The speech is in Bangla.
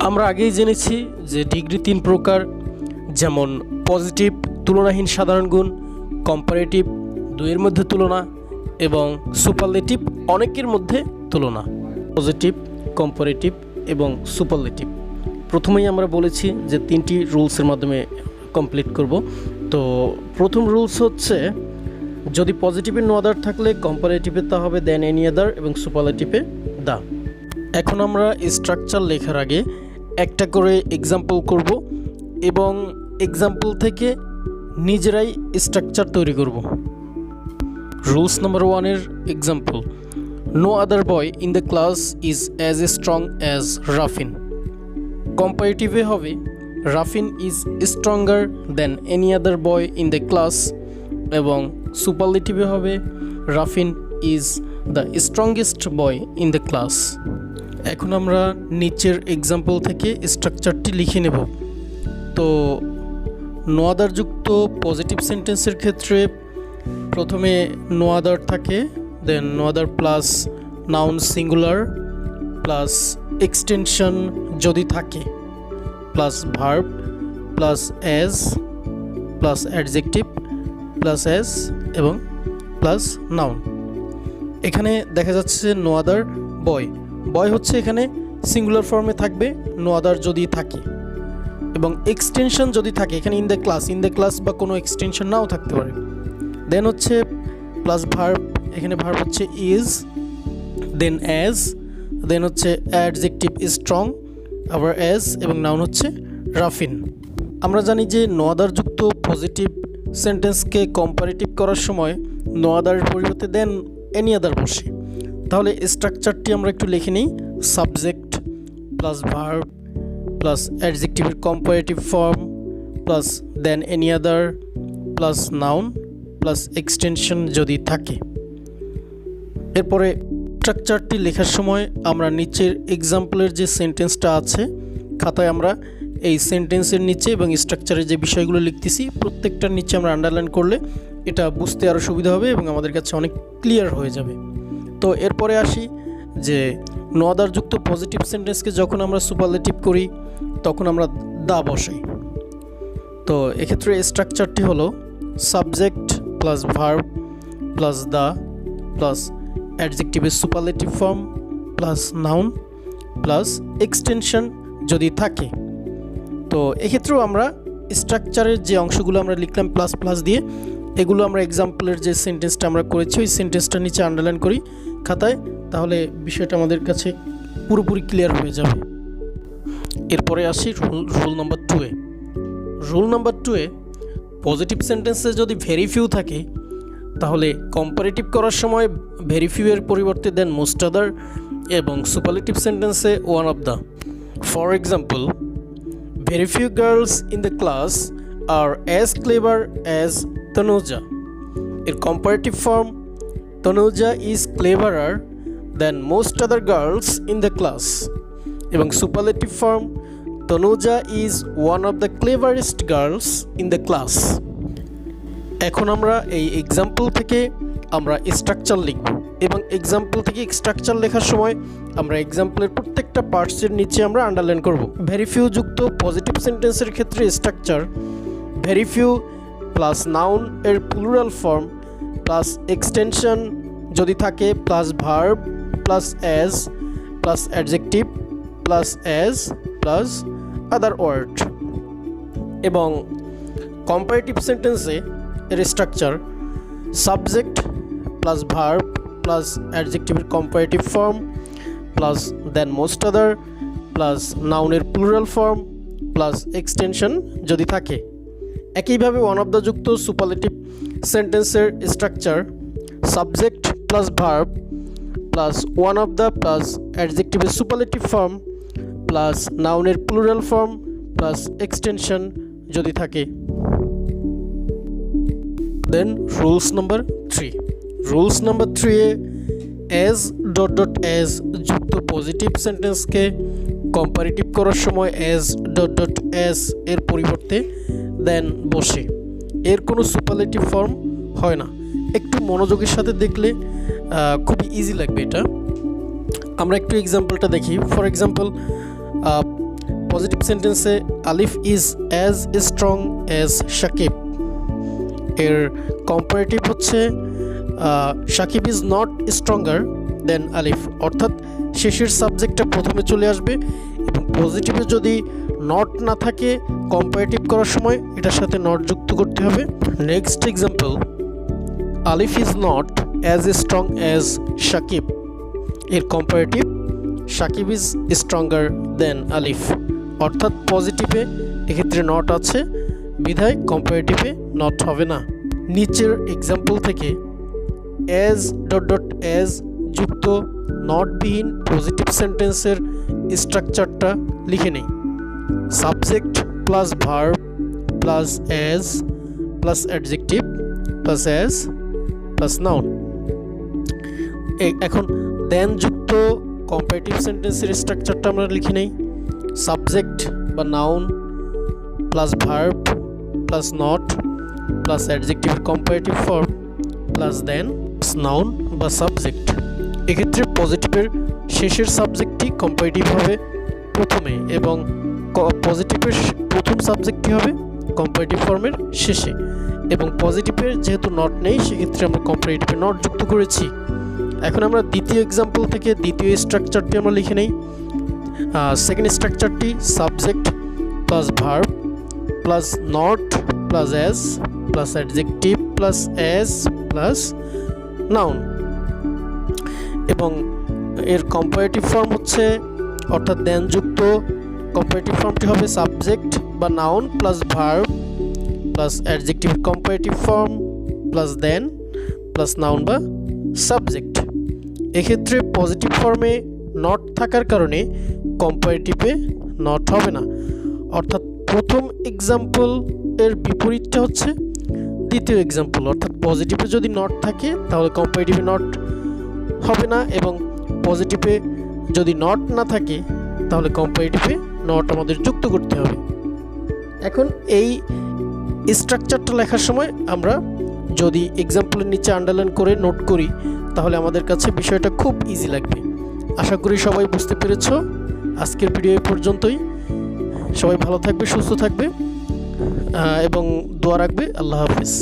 আমরা আগেই জেনেছি যে ডিগ্রি 3 প্রকার, যেমন পজিটিভ তুলনাহীন সাধারণ গুণ, কম্পারেটিভ দুইয়ের মধ্যে তুলনা এবং সুপারলেটিভ অনেকের মধ্যে তুলনা। পজিটিভ, কম্পারেটিভ এবং সুপারলেটিভ প্রথমেই আমরা বলেছি যে 3টি রুলসের মাধ্যমে কমপ্লিট করব। তো প্রথম রুলস হচ্ছে, যদি পজিটিভে নো আদার থাকলে কম্পারেটিভে তা হবে দেন এনি আদার এবং সুপারলেটিভে দা। এখন আমরা স্ট্রাকচার লেখার আগে একটা করে এক্সাম্পল করব এবং এক্সাম্পল থেকে নিজেরাই স্ট্রাকচার তৈরি করব। রুলস নাম্বার 1 এর example, no other boy in the class is as strong as Rafin. কম্পারেটিভে হবে Rafin is stronger than any other boy in the class এবং সুপারলেটিভে হবে Rafin is the strongest boy in the class. এখন আমরা নিচের এক্সাম্পল থেকে স্ট্রাকচারটি লিখে নেব। তো নো আদার যুক্ত পজিটিভ সেন্টেন্সের ক্ষেত্রে প্রথমে নো আদার থাকে, then no other plus noun singular plus extension যদি থাকে plus verb plus as plus adjective plus as এবং প্লাস নাউন। এখানে দেখা যাচ্ছে নো আদার বয়, বয় হচ্ছে এখানে সিঙ্গুলার ফর্মে থাকবে নো আদার যদি থাকে, এবং এক্সটেনশন যদি থাকে এখানে ইন দ্য ক্লাস বা কোনো এক্সটেনশন নাও থাকতে পারে। দেন হচ্ছে প্লাস ভার্ব, এখানে ভার্ব হচ্ছে ইজ, দেন অ্যাজ, দেন হচ্ছে অ্যাডজেক্টিভ স্ট্রং, আবার অ্যাজ এবং নাউন হচ্ছে রাফিন। আমরা জানি যে নো আদার যুক্ত পজিটিভ সেন্টেন্সকে কম্পারেটিভ করার সময় নো আদারের পরিবর্তে দেন এনি আদার বসে। তাহলে স্ট্রাকচারটি আমরা একটু লিখে নিই। সাবজেক্ট প্লাস ভার্ব প্লাস অ্যাডজেক্টিভের comparative form plus than any other plus noun plus extension যদি থাকে। এরপরে স্ট্রাকচারটি লেখার সময় আমরা নিচের এক্সাম্পলের যে সেন্টেন্সটা আছে খাতায় আমরা এই সেন্টেন্সের নিচে এবং স্ট্রাকচারের যে বিষয়গুলো লিখতেছি প্রত্যেকটার নিচে আমরা আন্ডারলাইন করলে এটা বুঝতে আরও সুবিধা হবে এবং আমাদের কাছে অনেক ক্লিয়ার হয়ে যাবে। তো এরপরে আসি যে নো আদার যুক্ত পজিটিভ সেন্টেন্সকে যখন আমরা সুপারলেটিভ করি তখন আমরা দা বসাই। তো এক্ষেত্রে স্ট্রাকচারটি হলো subject plus verb plus the plus অ্যাডজেক্টিভের superlative form plus noun plus extension যদি থাকে। তো এক্ষেত্রেও আমরা স্ট্রাকচারের যে অংশগুলো আমরা লিখলাম প্লাস প্লাস দিয়ে, এগুলো আমরা এক্সাম্পলের যে সেন্টেন্সটা আমরা করেছি ওই সেন্টেন্সটা নিচে আন্ডারলাইন করি খাতায়, তাহলে বিষয়টা আমাদের কাছে পুরোপুরি ক্লিয়ার হয়ে যাবে। এরপরে আসি রুল নাম্বার 2 এ। রুল নাম্বার 2 এ পজিটিভ সেন্টেন্সে যদি ভেরি ফিউ থাকে তাহলে কম্পারেটিভ করার সময় ভেরি ফিউ এর পরিবর্তে দেন মোস্ট আদার এবং সুপারলেটিভ সেন্টেন্সে one of the. For example, very few girls in the class are as clever as Tanuja. In comparative form, Tanuja is cleverer than most other girls in the class. এবং superlative form, Tanuja is one of the cleverest girls in the class. এখন আমরা এই এক্সাম্পল থেকে আমরা স্ট্রাকচার লিখব এবং এক্সাম্পল থেকে স্ট্রাকচার লেখার সময় আমরা এক্সাম্পলের প্রত্যেকটা পার্টসের নিচে আমরা আন্ডারলাইন করব। ভেরি ফিউ যুক্ত পজিটিভ সেন্টেন্সের ক্ষেত্রে structure very few plus noun এর প্লুরাল ফর্ম প্লাস এক্সটেনশন যদি থাকে plus verb plus as plus adjective plus as plus other word. এবং কম্পারেটিভ সেন্টেন্সে এর structure subject plus verb plus অ্যাডজেক্টিভের comparative form plus than most other plus নাউনের প্লুরাল ফর্ম প্লাস এক্সটেনশন যদি থাকে। একইভাবে ওয়ান অফ দ্য যুক্ত সুপারলেটিভ সেন্টেন্সের structure subject plus verb plus one of the plus অ্যাডজেক্টিভের সুপারলেটিভ ফর্ম প্লাস নাউনের প্লুরাল ফর্ম প্লাস এক্সটেনশন যদি থাকে। Then rules number 3। Rules number 3 এ অ্যাজ ডট ডট অ্যাজ যুক্ত পজিটিভ সেন্টেন্সকে কম্পারেটিভ করার সময় অ্যাজ ডট ডট অ্যাজ এর পরিবর্তে দেন বসে, এর কোনো সুপারলেটিভ ফর্ম হয় না। একটু মনোযোগের সাথে দেখলে খুবই ইজি লাগবে এটা। আমরা একটু এক্সাম্পলটা দেখি। ফর এক্সাম্পল, পজিটিভ সেন্টেন্সে Alif is as strong as Sakib. এর কম্পারেটিভ হচ্ছে Sakib is not stronger than Alif, অর্থাৎ শেষের সাবজেক্টটা প্রথমে চলে আসবে এবং পজিটিভে যদি নট না থাকে কম্পারেটিভ করার সময় এটার সাথে নট যুক্ত করতে হবে। Next example, Alif is not as strong as Sakib. এর comparative Sakib is stronger than Alif, অর্থাৎ পজিটিভে এক্ষেত্রে নট আছে বিধায় কম্পারেটিভে নট হবে না। নিচের এক্সাম্পল থেকে অ্যাজ ডট ডট অ্যাজ যুক্ত নটবিহীন পজিটিভ সেন্টেন্সের স্ট্রাকচারটা লিখে নেই। Subject plus verb plus as plus adjective plus as plus noun. এখন দেন যুক্ত কম্পারেটিভ সেন্টেন্সের স্ট্রাকচারটা আমরা লিখে নেই। সাবজেক্ট বা noun plus verb plus not plus অ্যাডজেক্টিভের comparative form plus than noun বা সাবজেক্ট। এক্ষেত্রে পজিটিভের শেষের সাবজেক্টটি কম্পারেটিভ হবে প্রথমে এবং পজিটিভের প্রথম সাবজেক্টটি হবে কম্পারেটিভ ফর্মের শেষে, এবং পজিটিভের যেহেতু নট নেই সেক্ষেত্রে আমরা কম্পারেটিভে নট যুক্ত করেছি। এখন আমরা দ্বিতীয় এক্সাম্পল থেকে দ্বিতীয় স্ট্রাকচারটি আমরা লিখে নেই। সেকেন্ড স্ট্রাকচারটি subject plus verb plus not plus as plus adjective plus as plus noun, এবং এর কম্পারেটিভ ফর্ম হচ্ছে অর্থাৎ দেন যুক্ত কম্পারেটিভ ফর্মটি হবে সাবজেক্ট বা noun plus verb plus adjective comparative form plus than plus noun বা সাবজেক্ট। এক্ষেত্রে পজিটিভ ফর্মে নট থাকার কারণে কম্পারেটিভে নট হবে না, অর্থাৎ প্রথম এক্সাম্পল এর বিপরীতটা হচ্ছে দ্বিতীয় এক্সাম্পল, অর্থাৎ পজিটিভে যদি নট থাকে তাহলে কম্পারেটিভে নট হবে না, এবং পজিটিভে যদি নট না থাকে তাহলে কম্পারেটিভে নট আমাদের যুক্ত করতে হবে। এখন এই স্ট্রাকচারটা লেখার সময় আমরা যদি এক্সাম্পলের নিচে আন্ডারলাইন করে নোট করি তাহলে আমাদের কাছে বিষয়টা খুব ইজি লাগবে। আশা করি সবাই বুঝতে পেরেছো। আজকের ভিডিও এই পর্যন্তই। সবাই ভালো থাকবে, সুস্থ থাকবে এবং দোয়া রাখবে। আল্লাহ হাফিজ।